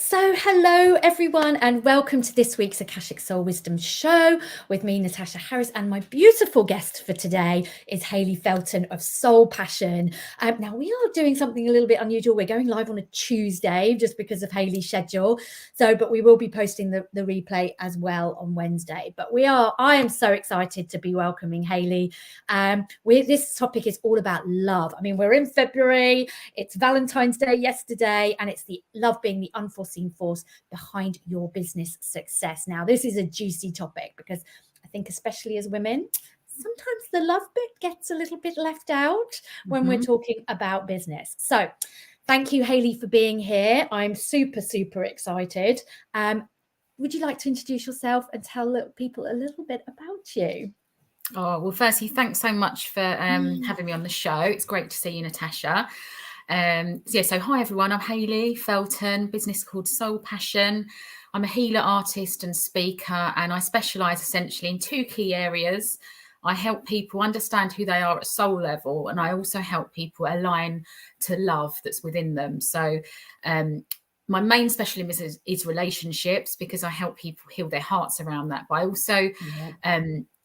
So hello everyone and welcome to this week's Akashic Soul Wisdom Show with me, Natasha Harris, and my beautiful guest for today is Hayley Felton of Soul Passion. Now we are doing something a little bit unusual. We're going live on a Tuesday just because of Hayley's schedule. But we will be posting the replay as well on Wednesday. But I am so excited to be welcoming Hayley. This topic is all about love. I mean, we're in February, it's Valentine's Day yesterday, and it's the love being the unforeseen force behind your business success. Now, this is a juicy topic because I think especially as women, sometimes the love bit gets a little bit left out when we're talking about business. So thank you, Hayley, for being here. I'm super, super excited. Would you like to introduce yourself and tell people a little bit about you? Oh, well, firstly, thanks so much for having me on the show. It's great to see you, Natasha. So hi everyone, I'm Hayley Felton, business called Soul Passion. I'm a healer, artist and speaker, and I specialise essentially in two key areas. I help people understand who they are at soul level, and I also help people align to love that's within them. So my main specialism is relationships, because I help people heal their hearts around that. But I also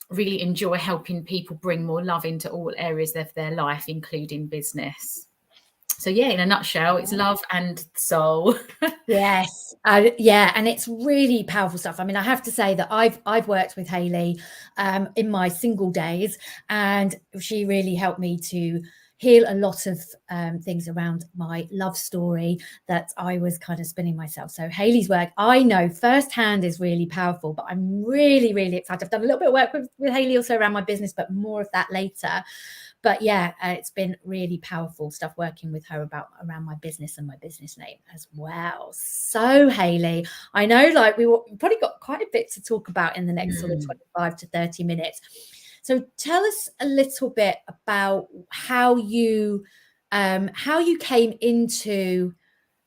really enjoy helping people bring more love into all areas of their life, including business. So yeah, in a nutshell, it's love and soul. Yes. And it's really powerful stuff. I mean, I have to say that I've worked with Hayley in my single days, and she really helped me to heal a lot of things around my love story that I was kind of spinning myself. So Hayley's work, I know firsthand, is really powerful, but I'm really, really excited. I've done a little bit of work with Hayley also around my business, but more of that later. But yeah, it's been really powerful stuff working with her around my business and my business name as well. So Hayley, I know we've probably got quite a bit to talk about in the next sort of 25 to 30 minutes. So tell us a little bit about how you came into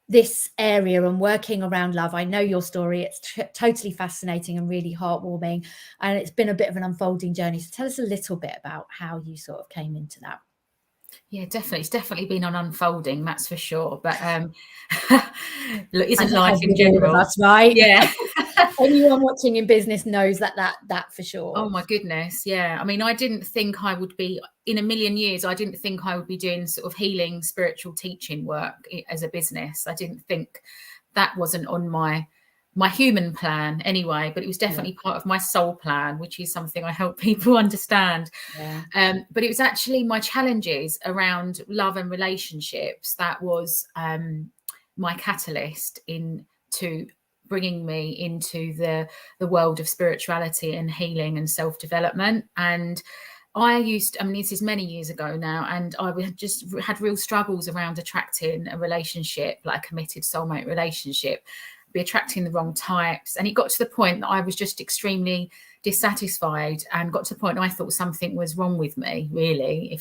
this area and working around love. I know your story. It's totally fascinating and really heartwarming, and it's been a bit of an unfolding journey. So tell us a little bit about how you sort of came into that. Yeah, definitely. It's definitely been on unfolding, that's for sure. But look, isn't life in general? All of us, right? Yeah. Anyone watching in business knows that for sure. Oh my goodness, yeah. I mean, I didn't think I would be, in a million years, I didn't think I would be doing sort of healing, spiritual teaching work as a business. I didn't think that wasn't on my human plan anyway, but it was definitely part of my soul plan, which is something I help people understand. Yeah. But it was actually my challenges around love and relationships that was my catalyst into bringing me into the world of spirituality and healing and self-development. And this is many years ago now, and I just had real struggles around attracting a relationship, like a committed soulmate relationship, be attracting the wrong types. And it got to the point that I was just extremely dissatisfied, and got to the point I thought something was wrong with me, really,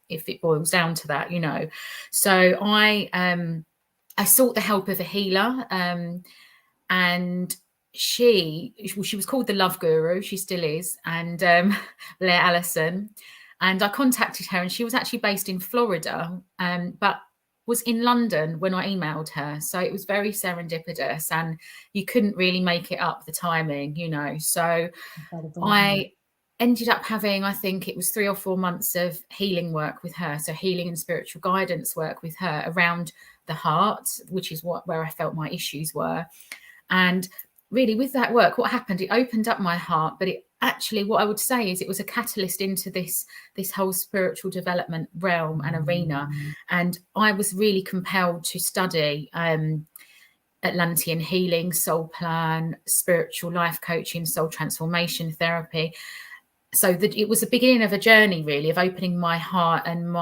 if it boils down to that, So I sought the help of a healer, and she was called the Love Guru. She still is, and Blair Allison. And I contacted her, and she was actually based in Florida, but was in London when I emailed her. So it was very serendipitous, and you couldn't really make it up, the timing, So I ended up having, I think it was 3 or 4 months of healing work with her. So healing and spiritual guidance work with her around the heart, which is where I felt my issues were. And really with that work, what happened, it opened up my heart, but it actually, what I would say is, it was a catalyst into this whole spiritual development realm and arena. And I was really compelled to study Atlantean healing, soul plan, spiritual life coaching, soul transformation therapy. So that it was the beginning of a journey, really, of opening my heart and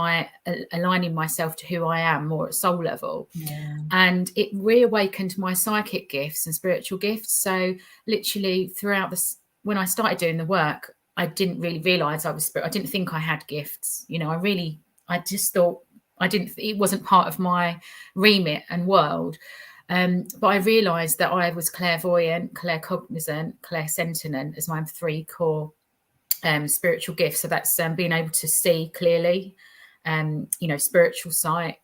aligning myself to who I am more at soul level. Yeah. And it reawakened my psychic gifts and spiritual gifts. So literally throughout when I started doing the work, I didn't really realize I didn't think I had gifts. I just thought it wasn't part of my remit and world. But I realized that I was clairvoyant, claircognizant, clairsentient as my 3 core spiritual gifts. So that's being able to see clearly, spiritual sight.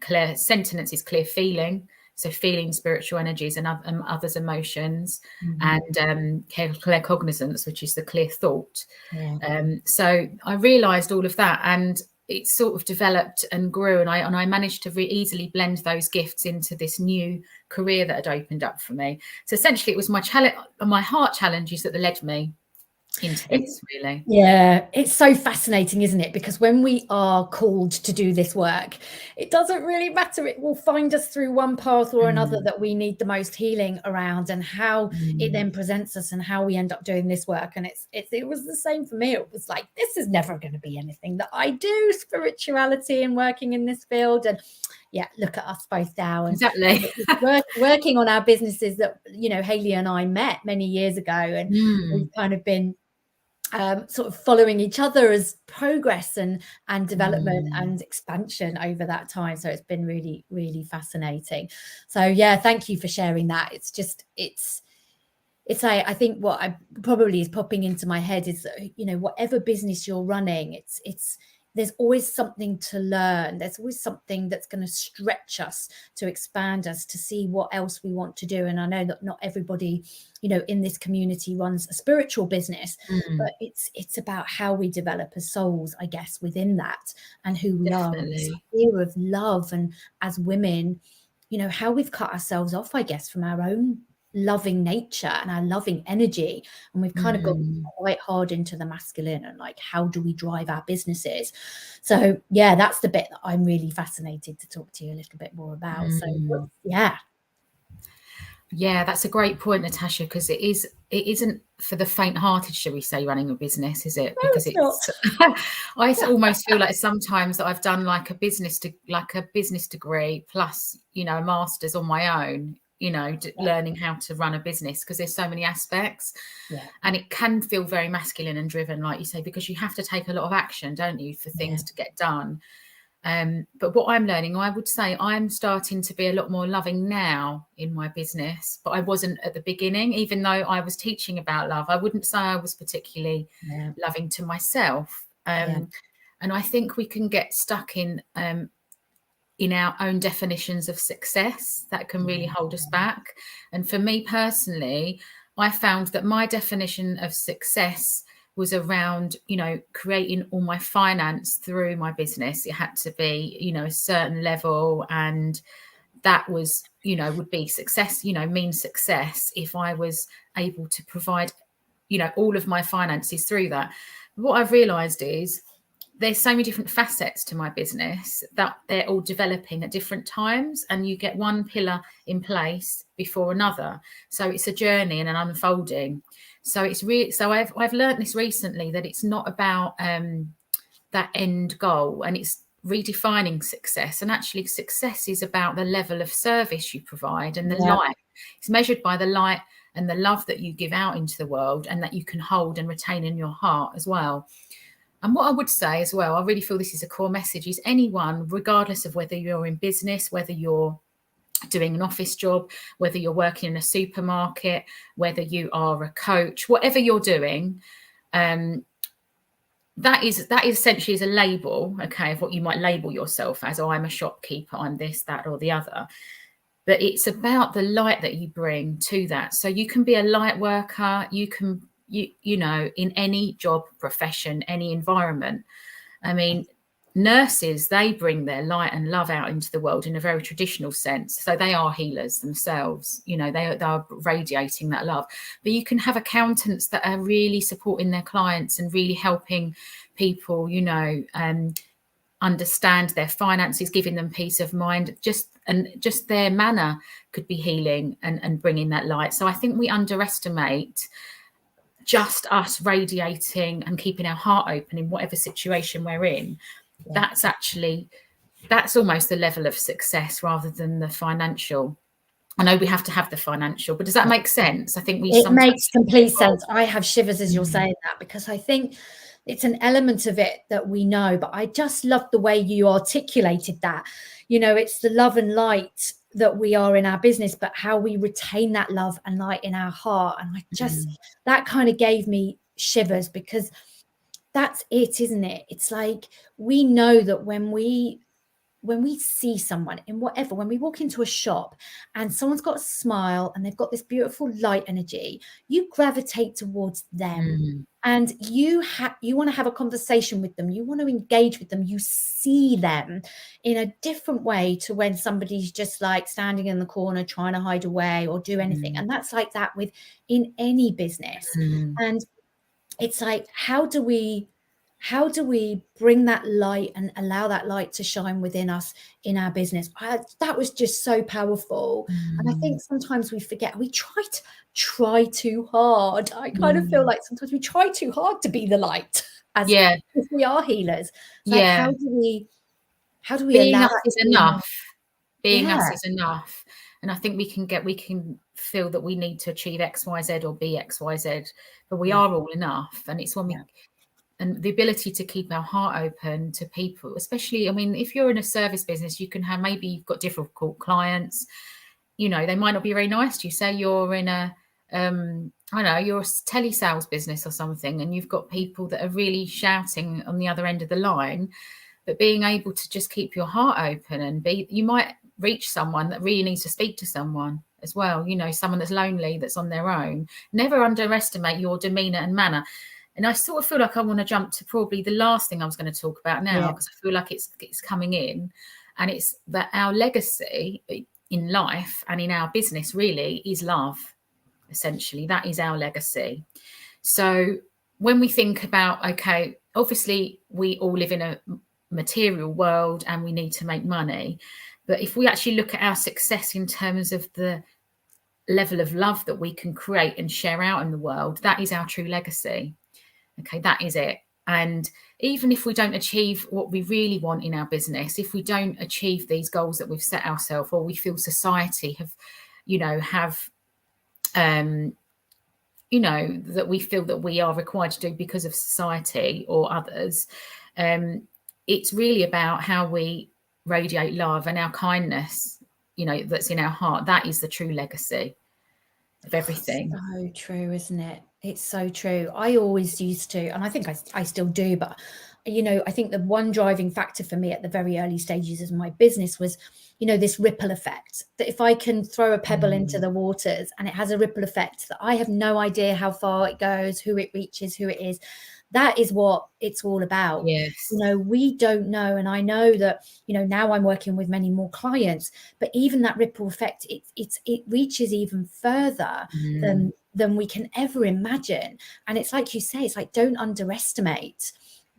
Clear sentience is clear feeling, so feeling spiritual energies and others' emotions, Mm-hmm. and claircognizance, which is the clear thought. Yeah. So I realised all of that, and it sort of developed and grew, and I managed to easily blend those gifts into this new career that had opened up for me. So essentially, it was my heart challenges that led me into this, really. Yeah, it's so fascinating, isn't it? Because when we are called to do this work, it doesn't really matter. It will find us through one path or another that we need the most healing around, and how it then presents us and how we end up doing this work. And it was the same for me. It was like, this is never going to be anything that I do, spirituality and working in this field. And yeah, look at us both now. And exactly. working on our businesses that, you know, Hayley and I met many years ago, and we've kind of been sort of following each other as progress and development and expansion over that time. So it's been really, really fascinating. So yeah, thank you for sharing that. It's just, I think what I probably is popping into my head is that, you know, whatever business you're running, there's always something to learn. There's always something that's going to stretch us, to expand us, to see what else we want to do. And I know that not everybody, you know, in this community runs a spiritual business, but it's about how we develop as souls, I guess, within that, and who we are. And this idea of love, and as women, you know, how we've cut ourselves off, I guess, from our own loving nature and our loving energy, and we've kind of gone quite hard into the masculine, and like, how do we drive our businesses? So yeah, that's the bit that I'm really fascinated to talk to you a little bit more about. So yeah, that's a great point, Natasha, because it isn't for the faint-hearted, shall we say, running a business, is it? Because it's I almost feel like sometimes that I've done like a business degree plus, you know, a master's on my own, you know, learning how to run a business, because there's so many aspects. And it can feel very masculine and driven, like you say, because you have to take a lot of action, don't you, for things to get done. But what I'm learning, I would say I'm starting to be a lot more loving now in my business, but I wasn't at the beginning. Even though I was teaching about love, I wouldn't say I was particularly loving to myself. And I think we can get stuck in our own definitions of success that can really hold us back. And for me personally, I found that my definition of success was around, you know, creating all my finance through my business. It had to be, you know, a certain level, and that was, you know, would be success, you know, mean success if I was able to provide, you know, all of my finances through that. What I've realized is there's so many different facets to my business that they're all developing at different times, and you get one pillar in place before another. So it's a journey and an unfolding. So it's really, so I've learned this recently, that it's not about that end goal, and it's redefining success. And actually success is about the level of service you provide, and the light. It's measured by the light and the love that you give out into the world, and that you can hold and retain in your heart as well. And what I would say as well, I really feel this is a core message, is anyone, regardless of whether you're in business, whether you're doing an office job, whether you're working in a supermarket, whether you are a coach, whatever you're doing, that is essentially is a label, okay, of what you might label yourself as. Oh, I'm a shopkeeper, I'm this, that, or the other. But it's about the light that you bring to that. So you can be a light worker, you can, you know, in any job, profession, any environment. I mean, nurses, they bring their light and love out into the world in a very traditional sense. So they are healers themselves, you know, they are radiating that love. But you can have accountants that are really supporting their clients and really helping people, you know, understand their finances, giving them peace of mind. Just their manner could be healing and bringing that light. So I think we underestimate just us radiating and keeping our heart open in whatever situation we're in. That's almost the level of success rather than the financial. I know we have to have the financial, but does that make sense? I think it makes complete sense. I have shivers as you're saying that, because I think it's an element of it that we know, but I just love the way you articulated that. You know, it's the love and light that we are in our business, but how we retain that love and light in our heart. And I just, that kind of gave me shivers, because that's it, isn't it? It's like, we know that when we when we see someone in whatever, when we walk into a shop and someone's got a smile and they've got this beautiful light energy, you gravitate towards them. And you want to have a conversation with them. You want to engage with them. You see them in a different way to when somebody's just like standing in the corner trying to hide away or do anything. And that's like that in any business. And it's like, how do we bring that light and allow that light to shine within us in our business? That was just so powerful. And I think sometimes we forget, we try too hard. I kind of feel like sometimes we try too hard to be the light as if we are healers. It's like, how do we being allow us is enough? Being us Yeah. is enough. And I think we can feel that we need to achieve X, Y, Z or be X, Y, Z, but we are all enough. And it's when and the ability to keep our heart open to people, especially, I mean, if you're in a service business, you can have, maybe you've got difficult clients, you know, they might not be very nice to you. Say you're in a, I don't know, you're a telesales business or something, and you've got people that are really shouting on the other end of the line, but being able to just keep your heart open and you might reach someone that really needs to speak to someone as well. You know, someone that's lonely, that's on their own. Never underestimate your demeanor and manner. And I sort of feel like I want to jump to probably the last thing I was going to talk about now, because I feel like it's coming in, and it's that our legacy in life and in our business really is love. Essentially, that is our legacy. So when we think about, okay, obviously we all live in a material world and we need to make money, but if we actually look at our success in terms of the level of love that we can create and share out in the world, that is our true legacy. Okay, that is it. And even if we don't achieve what we really want in our business, if we don't achieve these goals that we've set ourselves, or we feel society that we feel that we are required to do because of society or others, it's really about how we radiate love and our kindness, you know, that's in our heart. That is the true legacy of everything. So true, isn't it? It's so true. I always used to, and I think I still do, but you know, I think the one driving factor for me at the very early stages of my business was, you know, this ripple effect, that if I can throw a pebble into the waters and it has a ripple effect that I have no idea how far it goes, who it reaches, who it is. That is what it's all about. Yes. You know, we don't know. And I know that, you know, now I'm working with many more clients, but even that ripple effect, it reaches even further than we can ever imagine. And it's like you say, it's like, don't underestimate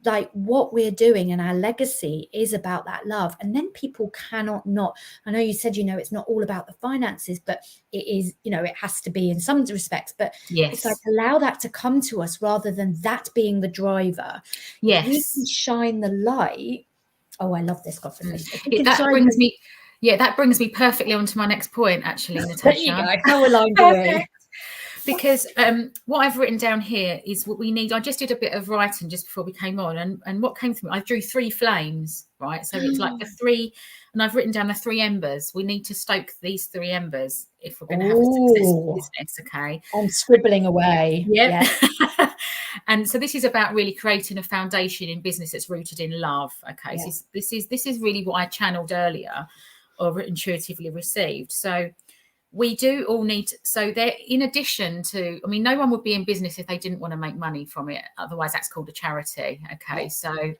like what we're doing, and our legacy is about that love. And then people cannot not, I know you said, you know, it's not all about the finances, but it is, you know, it has to be in some respects, but it's like, allow that to come to us rather than that being the driver. If we can shine the light. Oh, I love this conversation. That brings me perfectly onto my next point, actually, Natasha. There you go. How aligned are we? Because what I've written down here is what we need. I just did a bit of writing just before we came on, and what came to me, I drew 3 flames, right? So it's like the 3, and I've written down the 3 embers. We need to stoke these 3 embers if we're going to have a successful business, okay? I'm scribbling away. Yeah. And so this is about really creating a foundation in business that's rooted in love, okay? So this is really what I channeled earlier or intuitively received. So we do all need so there, in addition to, I mean, no one would be in business if they didn't want to make money from it. Otherwise, that's called a charity. Okay. So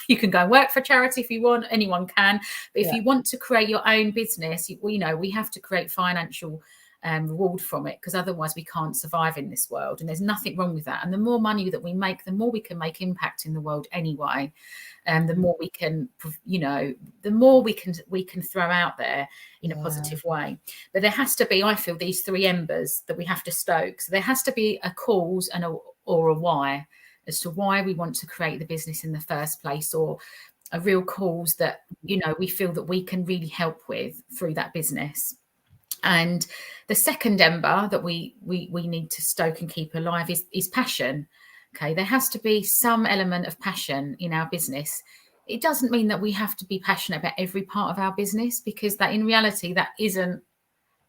you can go and work for charity if you want, anyone can. But if you want to create your own business, you know, we have to create financial reward from it, because otherwise we can't survive in this world. And there's nothing wrong with that. And the more money that we make, the more we can make impact in the world anyway. And the more we can, you know, the more we can throw out there in a positive way. But there has to be, I feel, these 3 embers that we have to stoke. So there has to be a cause and or a why as to why we want to create the business in the first place, or a real cause that, you know, we feel that we can really help with through that business. And the second ember that we need to stoke and keep alive is passion. Okay, there has to be some element of passion in our business. It doesn't mean that we have to be passionate about every part of our business, because that in reality, that isn't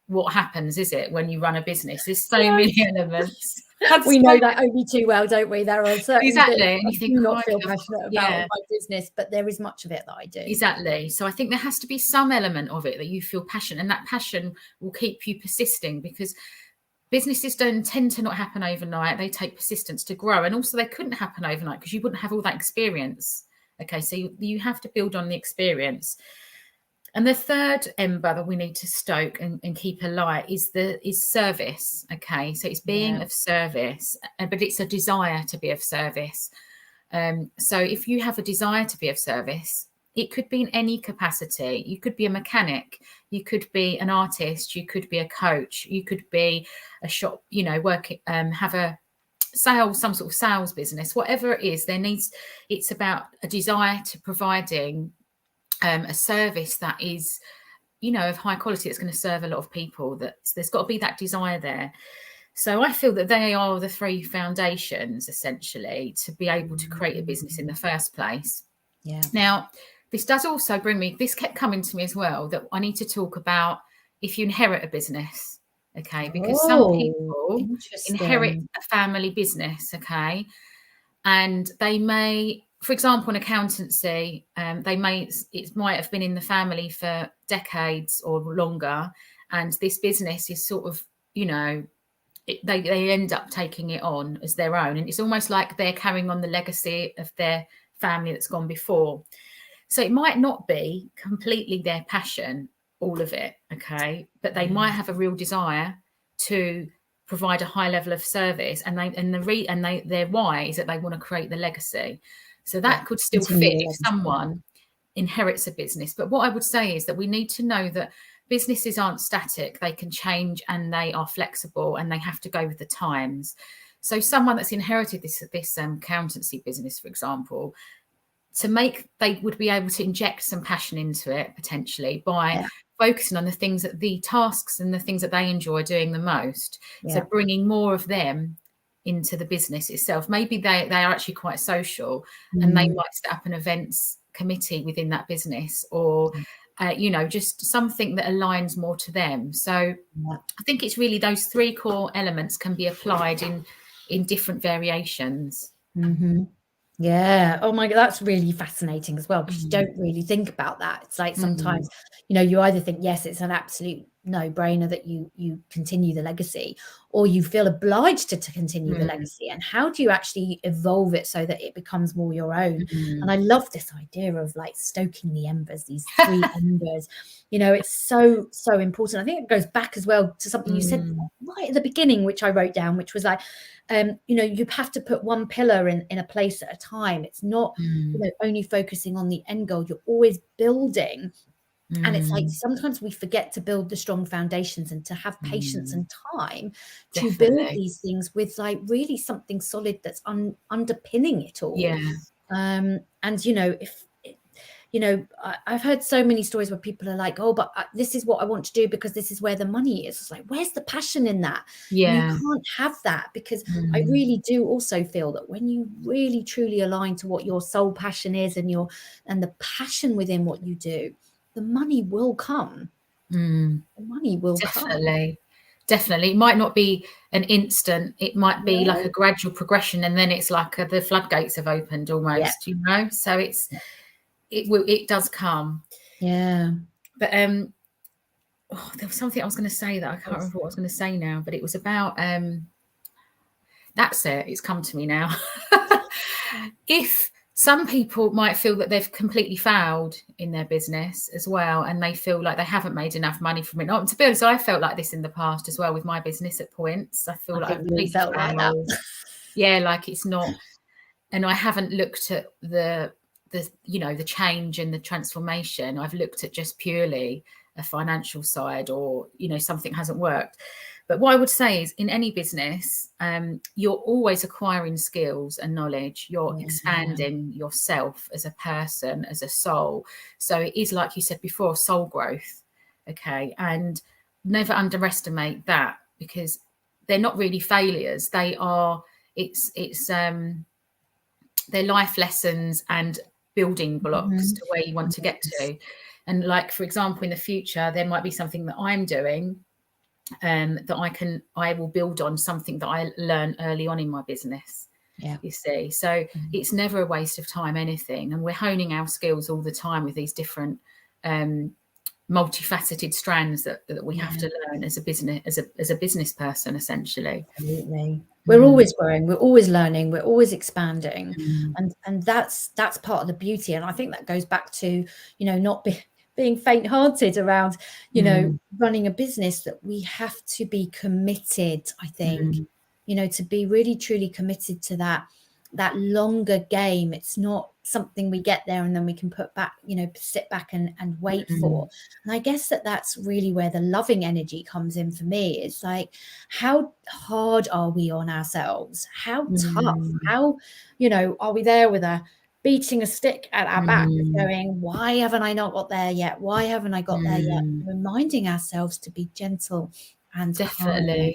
what happens, is it? When you run a business, there's so many elements. We know that only too well, don't we? There are certain exactly. things And I you think, do not crikey, feel passionate about in yeah, my business, but there is much of it that I do. exactly. So I think there has to be some element of it that you feel passionate, and that passion will keep you persisting, because businesses don't tend to not happen overnight. They take persistence to grow, and also they couldn't happen overnight because you wouldn't have all that experience. Okay, so you have to build on the experience. And the third ember that we need to stoke and keep alight is service. Okay, so it's being of service, but it's a desire to be of service. So if you have a desire to be of service, it could be in any capacity. You could be a mechanic, you could be an artist, you could be a coach, you could be a shop, work, have a some sort of sales business, whatever it is. It's about a desire to providing a service that is, of high quality, that's going to serve a lot of people. There's got to be that desire there. So I feel that they are the three foundations, essentially, to be able to create a business in the first place. Yeah. Now, this does also this kept coming to me as well, that I need to talk about if you inherit a business, okay? Because some people inherit a family business, okay? And they may, for example, an accountancy, it might have been in the family for decades or longer, and this business is sort of, they end up taking it on as their own, and it's almost like they're carrying on the legacy of their family that's gone before. So it might not be completely their passion, all of it, okay, but they might have a real desire to provide a high level of service, and their why is that they want to create the legacy. So that could still fit if someone inherits a business. But what I would say is that we need to know that businesses aren't static. They can change, and they are flexible, and they have to go with the times. So someone that's inherited this accountancy business, for example, they would be able to inject some passion into it potentially by focusing on the tasks and the things that they enjoy doing the most. So bringing more of them into the business itself. Maybe they are actually quite social, and they might set up an events committee within that business, or just something that aligns more to them. So I think it's really those three core elements can be applied in different variations. Yeah. Oh my God, that's really fascinating as well, because you don't really think about that. It's like sometimes, you either think, yes, it's an absolute no-brainer that you continue the legacy, or you feel obliged to continue the legacy. And how do you actually evolve it so that it becomes more your own? And I love this idea of like stoking the embers, these three embers. It's so important. I think it goes back as well to something you said right at the beginning, which I wrote down, which was like, you have to put one pillar in a place at a time. It's not only focusing on the end goal. You're always building. And it's like sometimes we forget to build the strong foundations and to have patience and time to build these things with like really something solid that's underpinning it all. And if I've heard so many stories where people are like, oh, but this is what I want to do because this is where the money is. It's like, where's the passion in that? You can't have that, because I really do also feel that when you really truly align to what your soul passion is and the passion within what you do, the money will come. The money will come. Definitely. It might not be an instant. It might be like a gradual progression, and then it's like the floodgates have opened almost, So it does come. But there was something I was going to say that I can't remember what I was going to say now, but it was about that's it. It's come to me now. If some people might feel that they've completely failed in their business as well, and they feel like they haven't made enough money from it. Not, to be honest, I felt like this in the past as well with my business at points. I feel like I've completely felt like that. Like it's not, and I haven't looked at the change and the transformation. I've looked at just purely a financial side, or something hasn't worked. But what I would say is, in any business, you're always acquiring skills and knowledge. You're expanding yourself as a person, as a soul. So it is, like you said before, soul growth. Okay. And never underestimate that, because they're not really failures. They are, they're life lessons and building blocks to where you want to get to. And like, for example, in the future, there might be something that I'm doing that I will build on something that I learned early on in my business. Yeah. You see, so it's never a waste of time, anything. And we're honing our skills all the time with these different multifaceted strands that we have to learn as a business person, essentially. Absolutely. We're always growing, we're always learning, we're always expanding. And that's part of the beauty. And I think that goes back to, you know, not being faint-hearted around, you know, running a business, that we have to be committed, I think, you know, to be really truly committed to that longer game. It's not something we get there and then we can put back, you know, sit back and wait for. And I guess that's really where the loving energy comes in for me. It's like, how hard are we on ourselves? How tough? How, you know, are we there with beating a stick at our back, going, why haven't I not got there yet? Why haven't I got there yet? Reminding ourselves to be gentle and kind.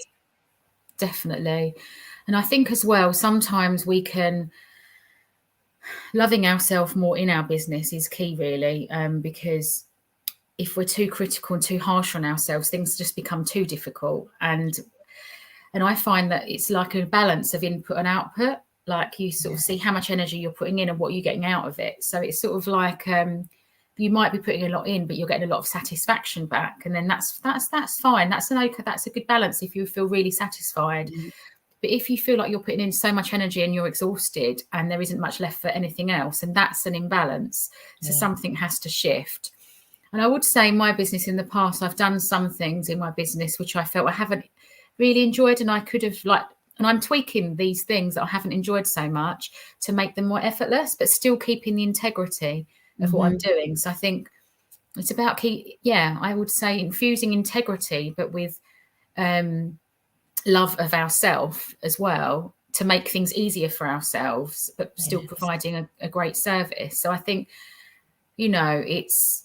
Definitely. And I think as well, sometimes we can, loving ourselves more in our business is key, really, because if we're too critical and too harsh on ourselves, things just become too difficult. And I find that it's like a balance of input and output. Like, you sort of see how much energy you're putting in and what you're getting out of it. So it's sort of like you might be putting a lot in, but you're getting a lot of satisfaction back, and then that's fine. That's a good balance if you feel really satisfied. But if you feel like you're putting in so much energy and you're exhausted and there isn't much left for anything else, and that's an imbalance. So something has to shift. And I would say in my business in the past, I've done some things in my business which I felt I haven't really enjoyed, and I could have and I'm tweaking these things that I haven't enjoyed so much to make them more effortless, but still keeping the integrity of what I'm doing. So I think it's about I would say infusing integrity, but with love of ourselves as well, to make things easier for ourselves, but still providing a great service. So I think, you know, it's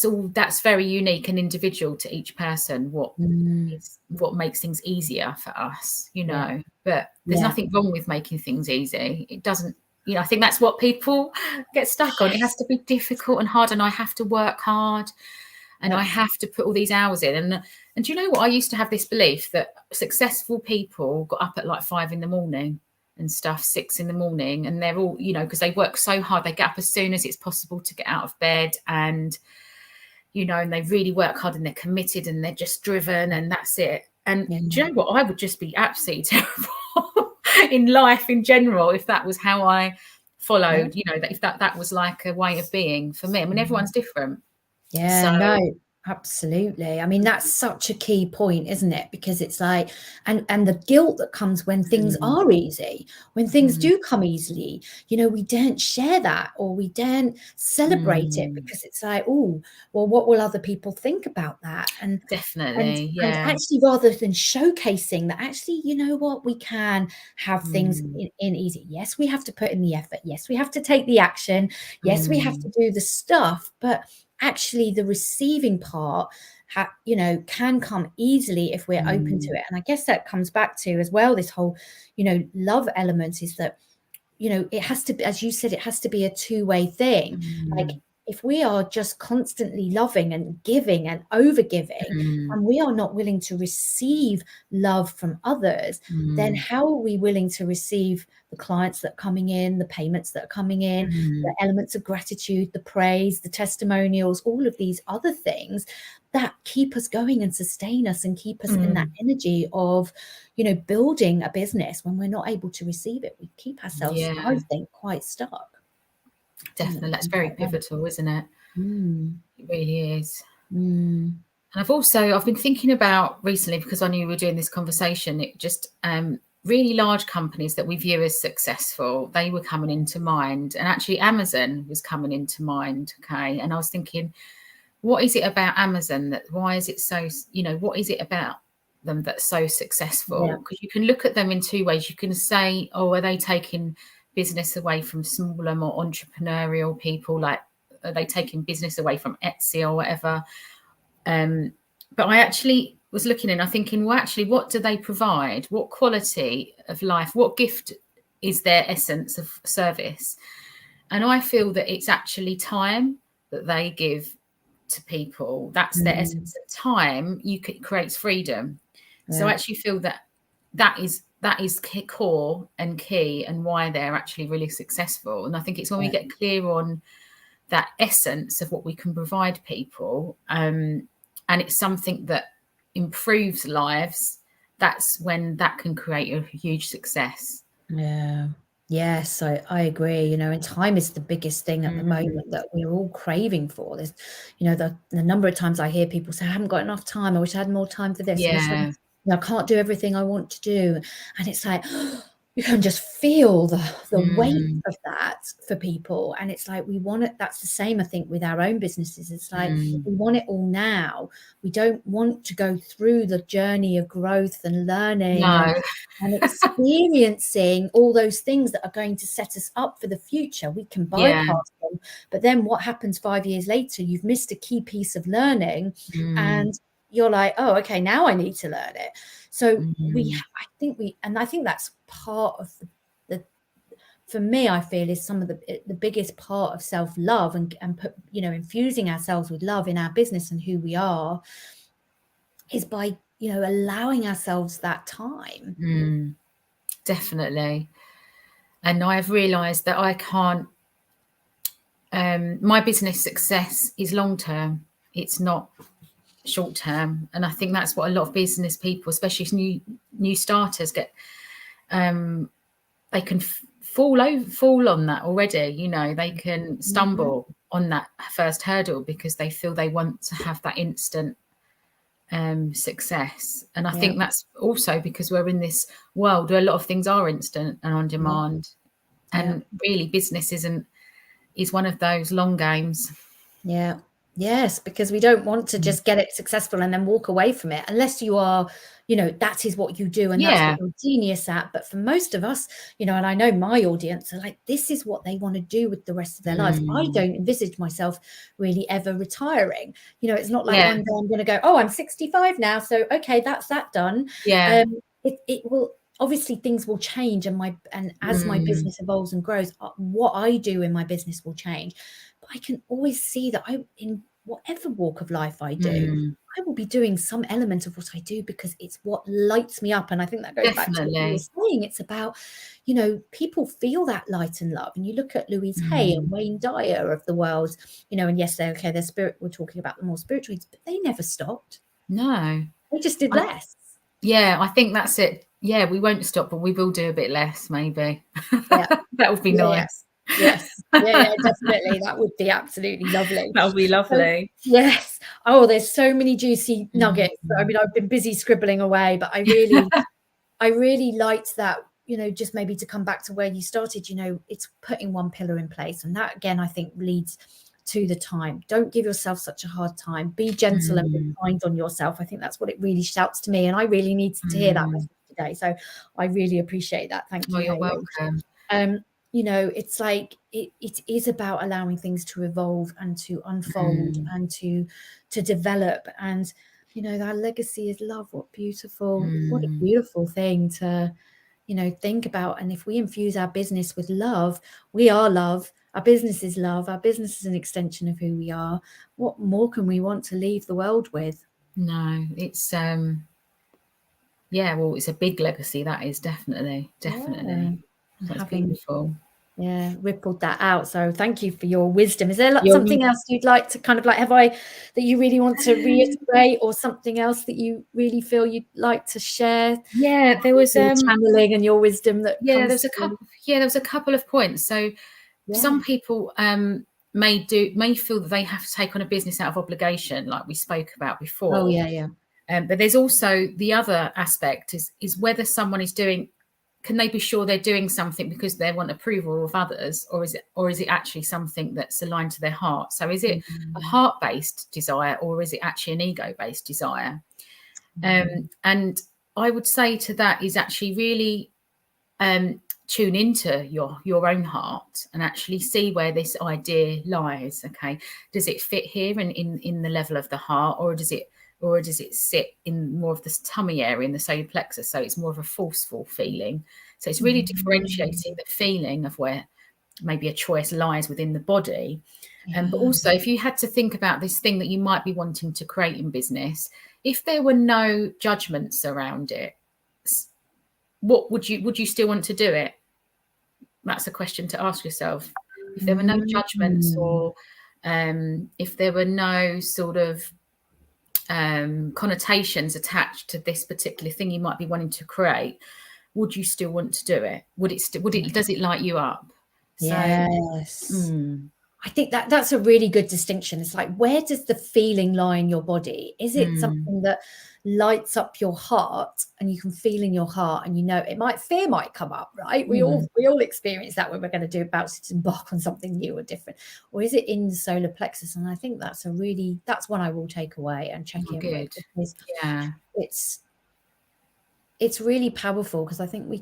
all that's very unique and individual to each person, what makes things easier for us, you know. But there's nothing wrong with making things easy. It doesn't, you know, I think that's what people get stuck on. It has to be difficult and hard, and I have to work hard, and I have to put all these hours in. And do you know what? I used to have this belief that successful people got up at like 5 a.m. and stuff, 6 a.m, and they're all, you know, because they work so hard, they get up as soon as it's possible to get out of bed, and, you know, and they really work hard and they're committed and they're just driven, and that's it. And do you know what? I would just be absolutely terrible in life in general if that was how I followed, you know, that if that was like a way of being for me. I mean, everyone's different. No, absolutely. I mean, that's such a key point, isn't it? Because it's like, and the guilt that comes when things are easy, when things do come easily, you know, we daren't share that, or we daren't celebrate it, because it's like, oh, well, what will other people think about that? And definitely, and actually, rather than showcasing that, actually, you know what, we can have things in easy. Yes, we have to put in the effort. Yes, we have to take the action. Yes, we have to do the stuff, but actually the receiving part, you know, can come easily if we're open to it. And I guess that comes back to as well, this whole, you know, love element, is that, you know, it has to be, as you said, it has to be a two-way thing. Like, if we are just constantly loving and giving and over giving, and we are not willing to receive love from others, then how are we willing to receive the clients that are coming in, the payments that are coming in, the elements of gratitude, the praise, the testimonials, all of these other things that keep us going and sustain us and keep us in that energy of, you know, building a business? When we're not able to receive it, we keep ourselves, I think, quite stuck. Definitely. That's very pivotal, isn't it? It really is. Mm. And I've been thinking about recently, because I knew we were doing this conversation, it just really large companies that we view as successful, they were coming into mind. And actually Amazon was coming into mind. Okay. And I was thinking, what is it about Amazon why is it so, you know, what is it about them that's so successful? Because you can look at them in two ways. You can say, oh, are they taking business away from smaller, more entrepreneurial people? Like, are they taking business away from Etsy or whatever? But I actually was looking and I'm thinking, well, actually, what do they provide? What quality of life? What gift is their essence of service? And I feel that it's actually time that they give to people, that's the essence of time, it creates freedom. So I actually feel that is core and key, and why they're actually really successful. And I think it's when we get clear on that essence of what we can provide people, and it's something that improves lives, that's when that can create a huge success. Yes, I agree. You know, and time is the biggest thing at the moment that we're all craving for. There's, you know, the number of times I hear people say, I haven't got enough time, I wish I had more time for this, I wish I can't do everything I want to do. And it's like, you can just feel the weight of that for people. And it's like, we want it. That's the same, I think, with our own businesses. It's like, we want it all now. We don't want to go through the journey of growth and learning and experiencing all those things that are going to set us up for the future. We can bypass them. But then what happens 5 years later? You've missed a key piece of learning, and you're like, oh, okay, now I need to learn it. So I think that's part of the for me, I feel is some of the biggest part of self-love, and put, you know, infusing ourselves with love in our business and who we are, is by, you know, allowing ourselves that time. Definitely. And I've realized that I can't, my business success is long-term. It's not short-term. And I think that's what a lot of business people, especially new starters, get, they can fall on that already. You know, they can stumble on that first hurdle because they feel they want to have that instant success. And I think that's also because we're in this world where a lot of things are instant and on demand. And really, business is one of those long games. Yes, because we don't want to just get it successful and then walk away from it, unless you are, you know, that is what you do and that's what you're genius at. But for most of us, you know, and I know my audience are like, this is what they want to do with the rest of their lives. I don't envisage myself really ever retiring. You know, it's not like one day I'm going to go, oh, I'm 65 now, so okay, that's that done. It will. Obviously, things will change, and as my business evolves and grows, what I do in my business will change. But I can always see that in whatever walk of life I do, I will be doing some element of what I do because it's what lights me up. And I think that goes back to what you were saying. It's about, you know, people feel that light and love. And you look at Louise Hay and Wayne Dyer of the world, you know, and yes, they're spirit. We're talking about the more spiritual, but they never stopped. No, they just did less. I think that's it. Yeah, we won't stop, but we will do a bit less, maybe. That would be nice. Yes. Definitely. That would be absolutely lovely. That would be lovely. Yes. Oh, there's so many juicy nuggets. I mean, I've been busy scribbling away, but I really liked that, you know, just maybe to come back to where you started, you know, it's putting one pillar in place. And that, again, I think leads to the time. Don't give yourself such a hard time. Be gentle and be kind on yourself. I think that's what it really shouts to me. And I really needed to hear that message today. So I really appreciate that. Thank you. Oh, you're welcome. You know, it's like it is about allowing things to evolve and to unfold and to develop. And, you know, that legacy is love. What a beautiful thing to, you know, think about. And if we infuse our business with love, we are love. Our business is love. Our business is an extension of who we are. What more can we want to leave the world with? No, it's well, it's a big legacy. That is definitely. That's beautiful. Yeah, rippled that out. So thank you for your wisdom. Is there something else you'd like to kind of like, that you really want to reiterate, or something else that you really feel you'd like to share? Yeah, there was channeling and your wisdom that. Yeah, there was a couple of points. So some people may feel that they have to take on a business out of obligation, like we spoke about before. Oh yeah. But there's also the other aspect is whether someone is doing. Can they be sure they're doing something because they want approval of others, or is it actually something that's aligned to their heart? So is it a heart-based desire, or is it actually an ego-based desire? And I would say to that is actually really tune into your own heart and actually see where this idea lies. Okay, does it fit here in the level of the heart, or does it sit in more of the tummy area in the solar plexus? So it's more of a forceful feeling. So it's really differentiating the feeling of where maybe a choice lies within the body. But also, if you had to think about this thing that you might be wanting to create in business, if there were no judgments around it, what would you still want to do it? That's a question to ask yourself. If there were no judgments, or if there were no sort of connotations attached to this particular thing you might be wanting to create, would you still want to do it? Does it light you up? Yes. I think that's a really good distinction. It's like, where does the feeling lie in your body? Is it something that lights up your heart, and you can feel in your heart, and fear might come up, right? We all experience that when we're going to embark on something new or different. Or is it in the solar plexus? And I think that's one I will take away and check in with, because it's really powerful, because I think we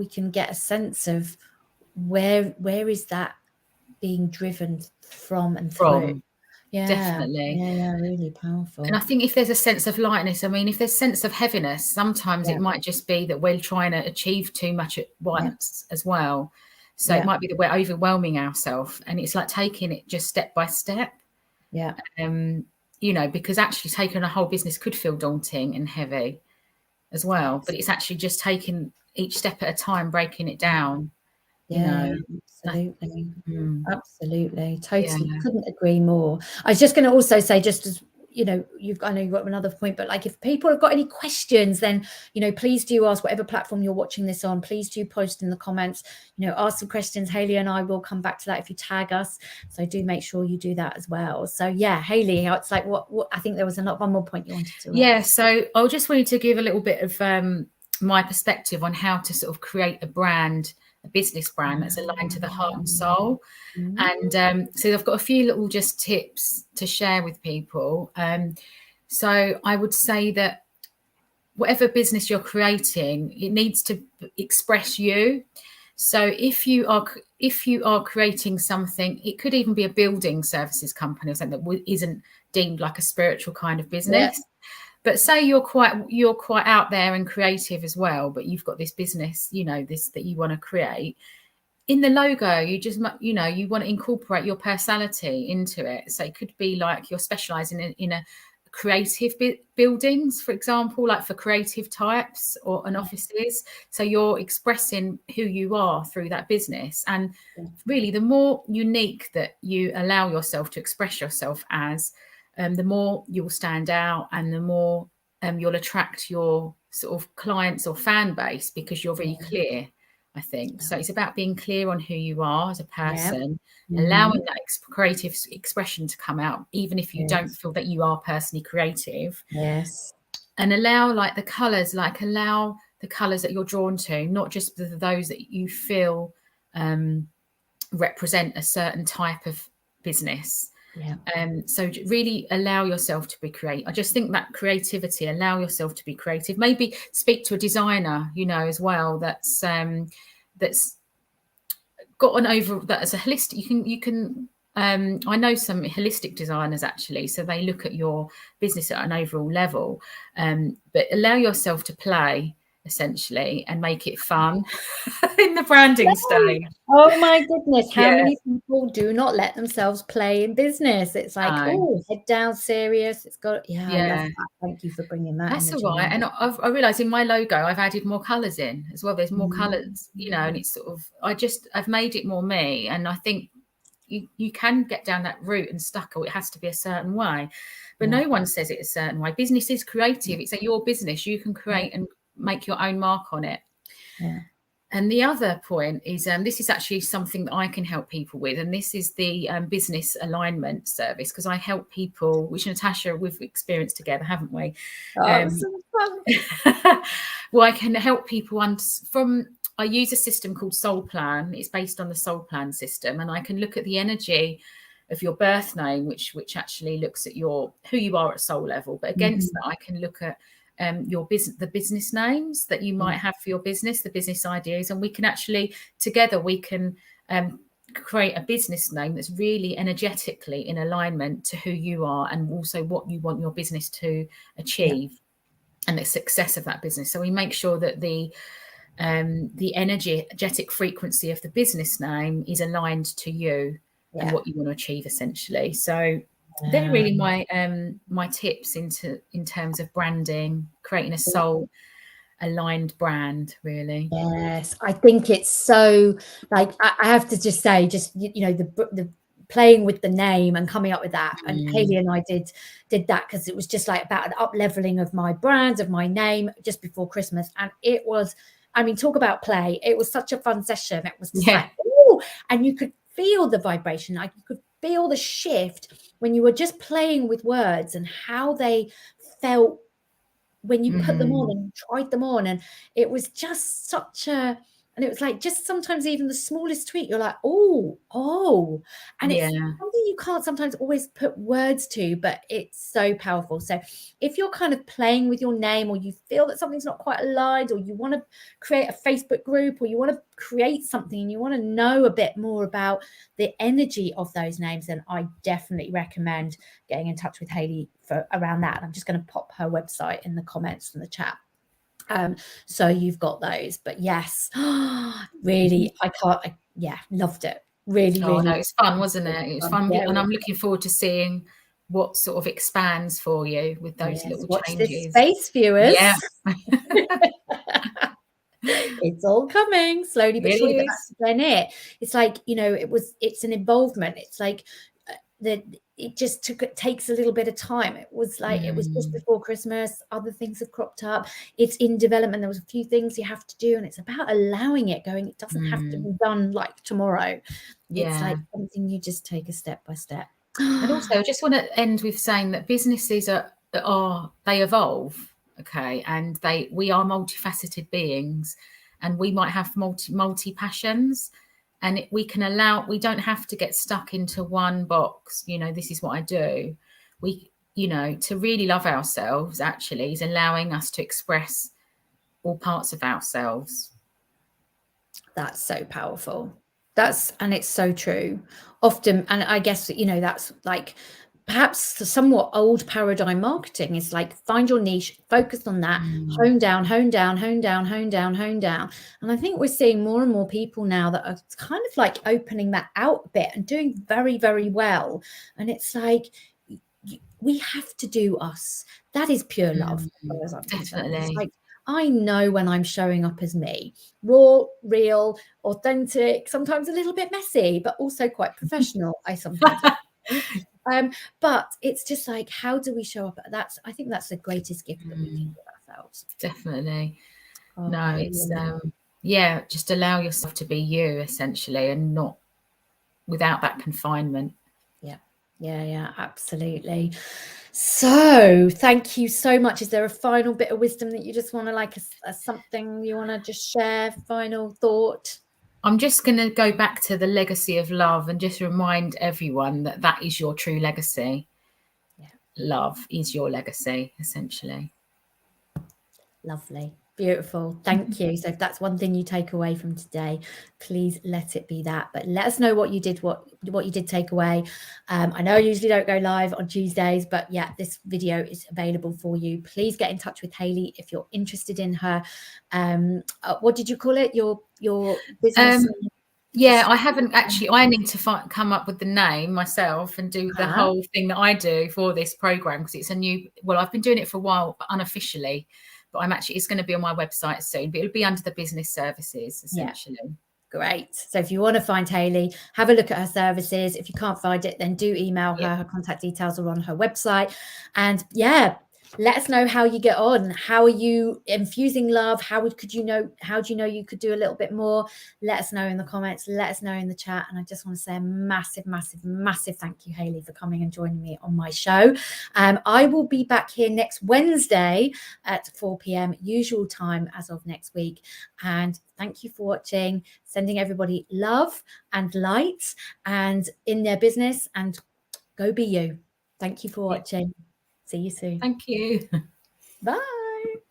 can get a sense of where is that being driven from and through. Definitely. Really powerful. And I think if there's a sense of lightness, I mean, if there's a sense of heaviness, sometimes it might just be that we're trying to achieve too much at once as well. So it might be that we're overwhelming ourselves, and it's like taking it just step by step. Because actually taking a whole business could feel daunting and heavy as well, but it's actually just taking each step at a time, breaking it down. Absolutely, totally. Couldn't agree more. I was just going to also say, just as I know you've got another point, but like, if people have got any questions, then please do ask. Whatever platform you're watching this on, please do post in the comments. Ask some questions. Hayley and I will come back to that if you tag us. So do make sure you do that as well. So Hayley, it's like, what I think there was one more point you wanted to. So I just wanted to give a little bit of my perspective on how to sort of create a business brand that's aligned to the heart and soul. And so I've got a few little just tips to share with people. So I would say that whatever business you're creating, it needs to express you. So if you are creating something, it could even be a building services company or something that isn't deemed like a spiritual kind of business. But say you're quite out there and creative as well, but you've got this business, this that you want to create. In the logo, you just, you want to incorporate your personality into it. So it could be like you're specializing in a creative buildings, for example, like for creative types or offices. So you're expressing who you are through that business. And really, the more unique that you allow yourself to express yourself as, the more you'll stand out, and the more you'll attract your sort of clients or fan base, because you're really clear, I think. So it's about being clear on who you are as a person, allowing that creative expression to come out, even if you don't feel that you are personally creative. And allow the colours that you're drawn to, not just those that you feel represent a certain type of business. So really allow yourself to be creative. I just think that creativity, allow yourself to be creative. Maybe speak to a designer, as well, that's got that as a holistic. You can I know some holistic designers actually, so they look at your business at an overall level, but allow yourself to play essentially and make it fun in the branding stage. Oh my goodness, how many people do not let themselves play in business? It's like, head down, serious. It's got I love that. Thank you for bringing that. That's all right. And I realized in my logo I've added more colors in as well. There's more colors, and it's sort of I've made it more me. And I think you can get down that route and stuck, or it has to be a certain way, but no one says it a certain way. Business is creative. It's your business. You can create and make your own mark on it. And the other point is, this is actually something that I can help people with, and this is the business alignment service, because I help people, which Natasha, we've experienced together, haven't we? So fun. Well, I can help people I use a system called Soul Plan. It's based on the Soul Plan system, and I can look at the energy of your birth name, which actually looks at who you are at soul level. But against that, I can look at the business names that you might have for your business, the business ideas, and we can actually together create a business name that's really energetically in alignment to who you are, and also what you want your business to achieve and the success of that business. So we make sure that the the energetic frequency of the business name is aligned to you and what you want to achieve, essentially. So they're really my tips in terms of branding, creating a soul aligned brand, really. Yes, I think it's so, like, I have to just say, just, you know, the playing with the name and coming up with that. And Hayley and I did that because it was just like about an up leveling of my brand, of my name, just before Christmas. And it was, I mean, talk about play. It was such a fun session. It was just like, ooh, and you could feel the vibration. Like, you could feel the shift when you were just playing with words and how they felt when you put them on and tried them on. And it was just such a, and it was like, just sometimes even the smallest tweak, you're like, oh, and it's something you can't sometimes always put words to, but it's so powerful. So if you're kind of playing with your name, or you feel that something's not quite aligned, or you want to create a Facebook group, or you want to create something and you want to know a bit more about the energy of those names, then I definitely recommend getting in touch with Hayley for around that. And I'm just going to pop her website in the comments from the chat. So you've got those. But yes, really, loved it. Really, no, really. it's fun, wasn't it? It was fun. And I'm looking forward to seeing what sort of expands for you with those little watch changes. This space, viewers. Yeah. It's all coming slowly but surely. But that's then it. It's like, you know, it's an involvement. It's like it just takes a little bit of time. It was like it was just before Christmas. Other things have cropped up. It's in development. There was a few things you have to do, and it's about allowing it going. It doesn't have to be done like tomorrow. It's like something you just take a step by step. And also, I just want to end with saying that businesses they evolve, okay, and we are multifaceted beings, and we might have multi passions, and we don't have to get stuck into one box. You know, this is what I do. To really love ourselves actually is allowing us to express all parts of ourselves. That's so powerful. And it's so true. Often, and I guess, you know, that's like perhaps the somewhat old paradigm marketing is like, find your niche, focus on that, hone down, hone down, hone down, hone down, hone down. And I think we're seeing more and more people now that are kind of like opening that out a bit and doing very, very well. And it's like, we have to do us. That is pure love. Definitely. It's like, I know when I'm showing up as me, raw, real, authentic, sometimes a little bit messy, but also quite professional. I sometimes but it's just like, how do we show up? I think that's the greatest gift that we can give ourselves. Definitely. It's just allow yourself to be you, essentially, and not without that confinement. Yeah, absolutely. So thank you so much. Is there a final bit of wisdom that you just want to, like, something you want to just share? Final thought? I'm just going to go back to the legacy of love and just remind everyone that is your true legacy. Love is your legacy, essentially. Lovely. Beautiful. Thank you. So if that's one thing you take away from today, please let it be that. But let us know what you did take away. I know I usually don't go live on Tuesdays, but yeah, this video is available for you. Please get in touch with Hayley if you're interested in her. What did you call it? Your business? I haven't actually. I need to come up with the name myself and do the whole thing that I do for this program, because it's a new. Well, I've been doing it for a while, but unofficially. But it's going to be on my website soon, but it'll be under the business services, essentially. Yeah. Great. So if you want to find Hayley, have a look at her services. If you can't find it, then do email her. Her contact details are on her website. And let us know how you get on. How are you infusing love? How do you know you could do a little bit more? Let us know in the comments. Let us know in the chat. And I just want to say a massive, massive, massive thank you, Hayley, for coming and joining me on my show. I will be back here next Wednesday at 4 p.m. usual time as of next week. And thank you for watching. Sending everybody love and light and in their business, and go be you. Thank you for watching. See you soon. Thank you. Bye.